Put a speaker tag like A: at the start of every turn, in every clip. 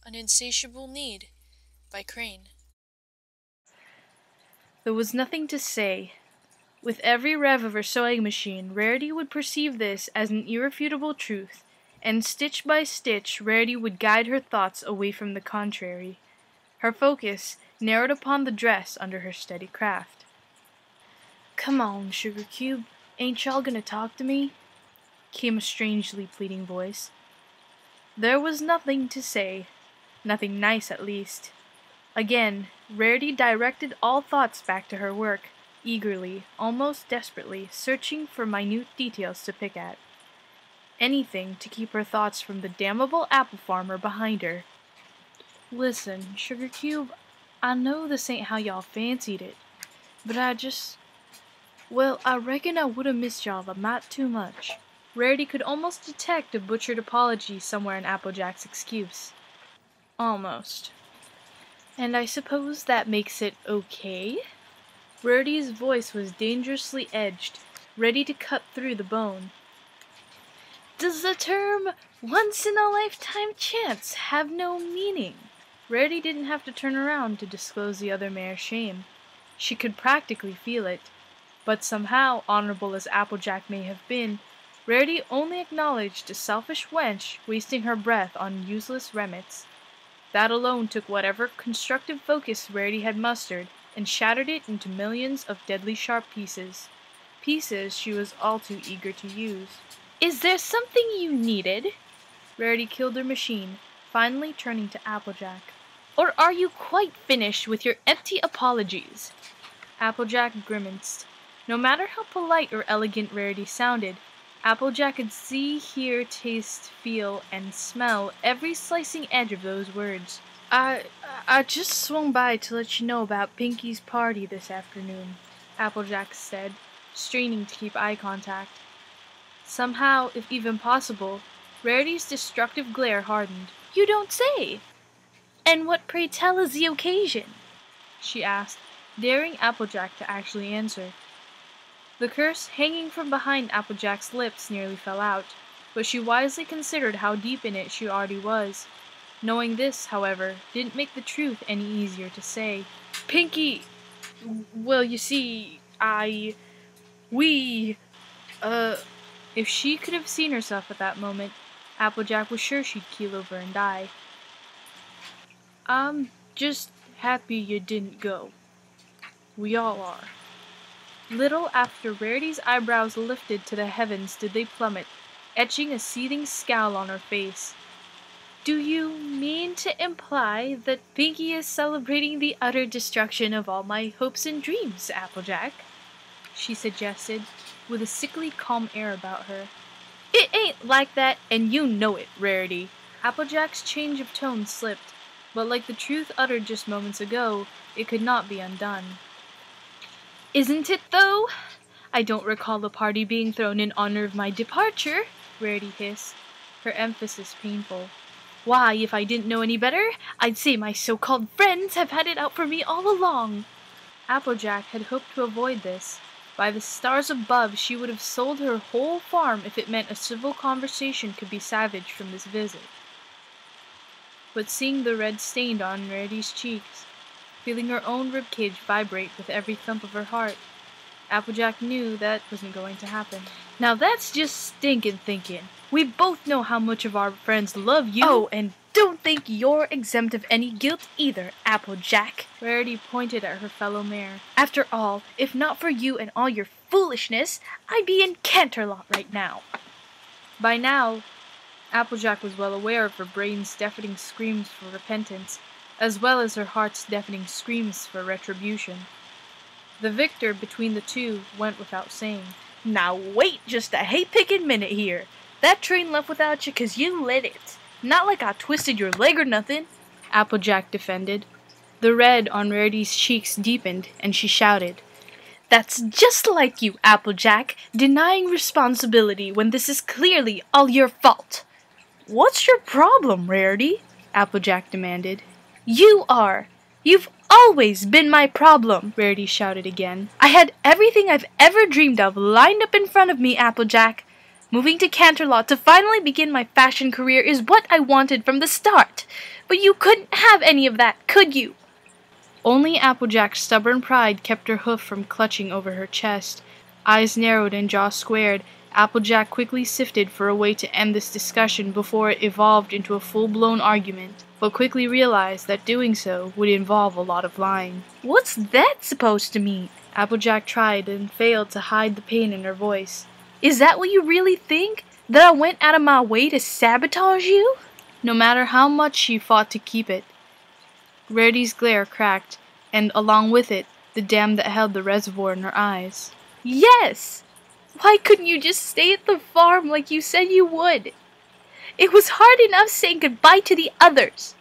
A: An Insatiable Need by Craine.
B: There was nothing to say. With every rev of her sewing machine, Rarity would perceive this as an irrefutable truth, and stitch by stitch Rarity would guide her thoughts away from the contrary. Her focus narrowed upon the dress under her steady craft. "Come on, Sugar Cube, ain't y'all gonna talk to me?" came a strangely pleading voice. There was nothing to say. Nothing nice, at least. Again, Rarity directed all thoughts back to her work, eagerly, almost desperately, searching for minute details to pick at. Anything to keep her thoughts from the damnable apple farmer behind her. "Listen, Sugar Cube, I know this ain't how y'all fancied it, but I reckon I would've missed y'all a mite too much." Rarity could almost detect a butchered apology somewhere in Applejack's excuse. Almost. "And I suppose that makes it okay?" Rarity's voice was dangerously edged, ready to cut through the bone. "Does the term once-in-a-lifetime chance have no meaning?" Rarity didn't have to turn around to disclose the other mare's shame. She could practically feel it. But somehow, honorable as Applejack may have been, Rarity only acknowledged a selfish wench wasting her breath on useless remits. That alone took whatever constructive focus Rarity had mustered and shattered it into millions of deadly sharp pieces. Pieces she was all too eager to use. "Is there something you needed?" Rarity killed her machine, finally turning to Applejack. "Or are you quite finished with your empty apologies?" Applejack grimaced. No matter how polite or elegant Rarity sounded, Applejack could see, hear, taste, feel, and smell every slicing edge of those words. I just swung by to let you know about Pinky's party this afternoon," Applejack said, straining to keep eye contact. Somehow, if even possible, Rarity's destructive glare hardened. "You don't say! And what, pray tell, is the occasion?" she asked, daring Applejack to actually answer. The curse hanging from behind Applejack's lips nearly fell out, but she wisely considered how deep in it she already was. Knowing this, however, didn't make the truth any easier to say. "Pinky, well, you see, we, If she could have seen herself at that moment, Applejack was sure she'd keel over and die. "I'm just happy you didn't go. We all are." Little after Rarity's eyebrows lifted to the heavens did they plummet, etching a seething scowl on her face. "Do you mean to imply that Pinky is celebrating the utter destruction of all my hopes and dreams, Applejack?" she suggested, with a sickly calm air about her. "It ain't like that, and you know it, Rarity." Applejack's change of tone slipped, but like the truth uttered just moments ago, it could not be undone. "Isn't it, though? I don't recall the party being thrown in honor of my departure," Rarity hissed, her emphasis painful. "Why, if I didn't know any better, I'd say my so-called friends have had it out for me all along." Applejack had hoped to avoid this. By the stars above, she would have sold her whole farm if it meant a civil conversation could be salvaged from this visit. But seeing the red stained on Rarity's cheeks, feeling her own ribcage vibrate with every thump of her heart, Applejack knew that wasn't going to happen. "Now that's just stinking thinking. We both know how much of our friends love you." "Oh, and don't think you're exempt of any guilt either, Applejack." Rarity pointed at her fellow mare. "After all, if not for you and all your foolishness, I'd be in Canterlot right now." By now, Applejack was well aware of her brain's deafening screams for repentance, as well as her heart's deafening screams for retribution. The victor between the two went without saying. "Now wait just a hay-picking minute here. That train left without you 'cause you let it. Not like I twisted your leg or nothing," Applejack defended. The red on Rarity's cheeks deepened, and she shouted, "That's just like you, Applejack, denying responsibility when this is clearly all your fault." "What's your problem, Rarity?" Applejack demanded. "You are. You've always been my problem," Rarity shouted again. "I had everything I've ever dreamed of lined up in front of me, Applejack. Moving to Canterlot to finally begin my fashion career is what I wanted from the start. But you couldn't have any of that, could you? Only Applejack's stubborn pride kept her hoof from clutching over her chest. Eyes narrowed and jaw squared, Applejack quickly sifted for a way to end this discussion before it evolved into a full-blown argument, but quickly realized that doing so would involve a lot of lying. What's that supposed to mean? Applejack tried and failed to hide the pain in her voice. Is that what you really think? That I went out of my way to sabotage you? No matter how much she fought to keep it, Rarity's glare cracked, and along with it, the dam that held the reservoir in her eyes. Yes! Why couldn't you just stay at the farm like you said you would? It was hard enough saying goodbye to the others.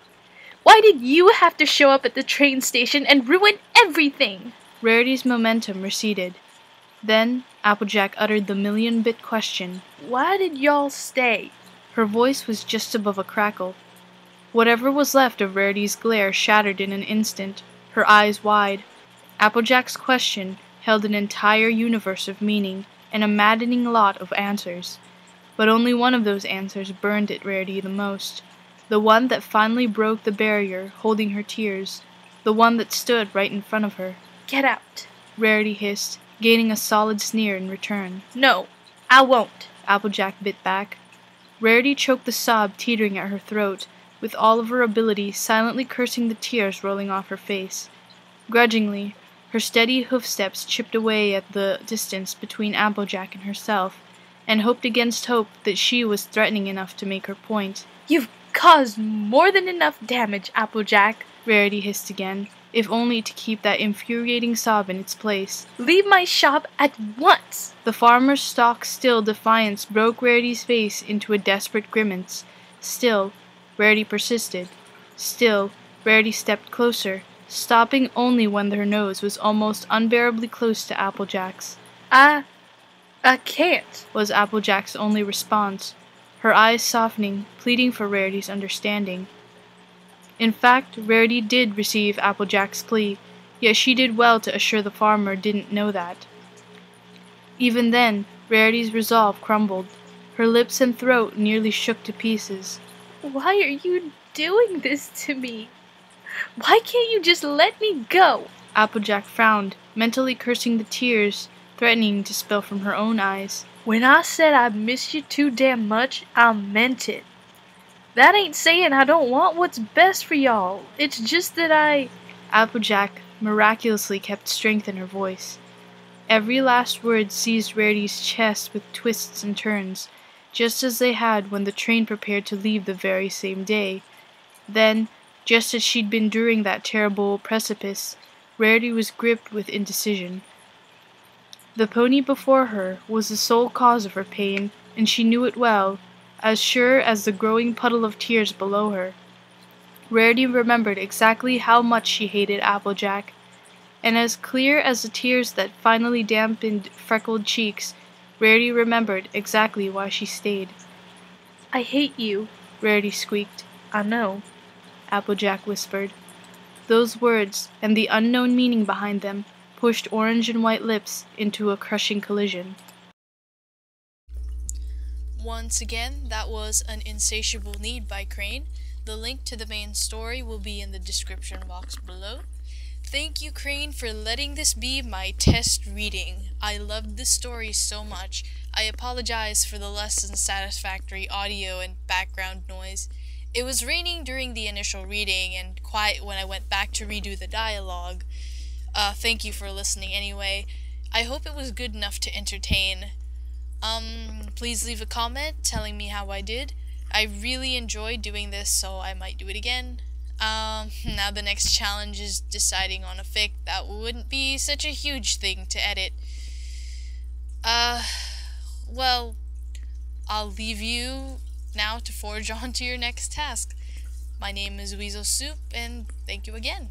B: Why did you have to show up at the train station and ruin everything? Rarity's momentum receded. Then Applejack uttered the million-bit question. Why did y'all stay? Her voice was just above a crackle. Whatever was left of Rarity's glare shattered in an instant, her eyes wide. Applejack's question held an entire universe of meaning and a maddening lot of answers. But only one of those answers burned at Rarity the most. The one that finally broke the barrier holding her tears. The one that stood right in front of her. Get out, Rarity hissed, gaining a solid sneer in return. No, I won't, Applejack bit back. Rarity choked the sob teetering at her throat, with all of her ability silently cursing the tears rolling off her face. Grudgingly, her steady hoofsteps chipped away at the distance between Applejack and herself, and hoped against hope that she was threatening enough to make her point. You've caused more than enough damage, Applejack, Rarity hissed again, if only to keep that infuriating sob in its place. Leave my shop at once! The farmer's stock-still defiance broke Rarity's face into a desperate grimace. Still, Rarity persisted. Still, Rarity stepped closer, stopping only when her nose was almost unbearably close to Applejack's. I can't, was Applejack's only response, her eyes softening, pleading for Rarity's understanding. In fact, Rarity did receive Applejack's plea, yet she did well to assure the farmer didn't know that. Even then, Rarity's resolve crumbled. Her lips and throat nearly shook to pieces. Why are you doing this to me? Why can't you just let me go? Applejack frowned, mentally cursing the tears threatening to spill from her own eyes. When I said I miss you too damn much, I meant it. That ain't saying I don't want what's best for y'all. It's just that Applejack miraculously kept strength in her voice. Every last word seized Rarity's chest with twists and turns, just as they had when the train prepared to leave the very same day. Then, just as she'd been during that terrible precipice, Rarity was gripped with indecision. The pony before her was the sole cause of her pain, and she knew it well, as sure as the growing puddle of tears below her. Rarity remembered exactly how much she hated Applejack, and as clear as the tears that finally dampened freckled cheeks, Rarity remembered exactly why she stayed. I hate you, Rarity squeaked. I know, Applejack whispered. Those words, and the unknown meaning behind them, pushed orange and white lips into a crushing collision.
A: Once again, that was An Insatiable Need by Craine. The link to the main story will be in the description box below. Thank you, Craine, for letting this be my test reading. I loved this story so much. I apologize for the less than satisfactory audio and background noise. It was raining during the initial reading and quiet when I went back to redo the dialogue. Thank you for listening anyway. I hope it was good enough to entertain. Please leave a comment telling me how I did. I really enjoyed doing this, so I might do it again. Now the next challenge is deciding on a fic that wouldn't be such a huge thing to edit. Well, I'll leave you now to forge on to your next task. My name is Weasel Soup, and thank you again.